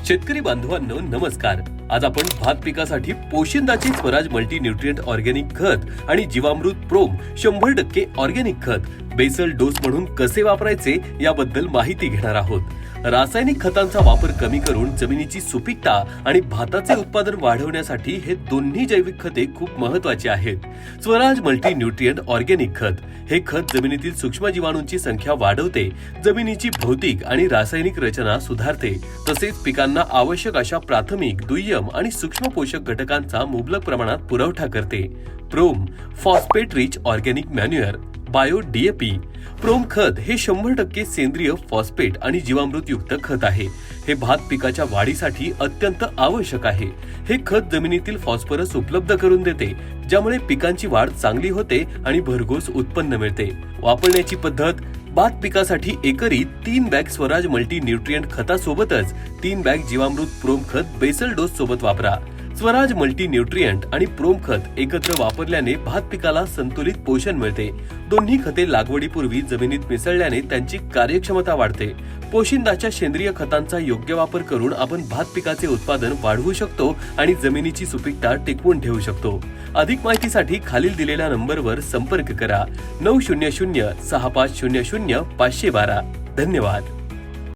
शेतकरी बांधवांनो नमस्कार। आज आपण भात पिकासाठी पोशिंदाचे स्वराज मल्टी न्यूट्रिएंट ऑर्गॅनिक खत आणि जीवामृत प्रोम 100% ऑर्गॅनिक खत बेसल डोस म्हणून कसे वापरायचे याबद्दल माहिती घेणार आहोत। रासायनिक खतांचा वापर कमी करून जमिनीची सुपीकता आणि भाताचे उत्पादन वाढवण्यासाठी हे दोन्ही जैविक खते खूप महत्त्वाची आहेत। स्वराज मल्टी न्यूट्रिएंट ऑर्गॅनिक खत हे खत जमिनीतील सूक्ष्म जीवाणूंची संख्या वाढवते, जमिनीची भौतिक आणि रासायनिक रचना सुधारते, तसेच पिकांना आवश्यक अशा प्राथमिक, दुय्यम आणि सूक्ष्म पोषक घटकांचा मुबलक प्रमाणात पुरवठा करते। PROM phosphate rich organic manure bio DAP PROM खत हे 100% सेंद्रिय फॉस्फेट आणि जीवामृत युक्त खत आहे। हे भात पिकाच्या वाढीसाठी अत्यंत आवश्यक आहे। हे खत जमिनीतील फॉस्फरस उपलब्ध करून देते, ज्यामुळे पिकांची वाढ चांगली होते आणि भरघोस उत्पन्न मिळते। वापरण्याची पद्धत: भात पिकासाठी एकरी 3 बॅग स्वराज मल्टी न्यूट्रिएंट खतासोबतच 3 बॅग जीवामृत प्रोम खत बेसल डोस सोबत वापरा। स्वराज मल्टी न्यूट्रिएंट आणि प्रोम खत एकत्र वापरल्याने भात पिकाला संतुलित पोषण मिळते। दोन्ही खते लागवडीपूर्वी जमिनीत मिसळल्याने त्यांची कार्यक्षमता वाढते। पोशिंदाच्या सेंद्रिय खतांचा योग्य वापर करून आपण भात पिकाचे उत्पादन वाढवू शकतो आणि जमिनीची सुपीकता टिकवून ठेवू शकतो। अधिक माहितीसाठी खालील दिलेल्या नंबरवर संपर्क करा 900 6500 512। धन्यवाद।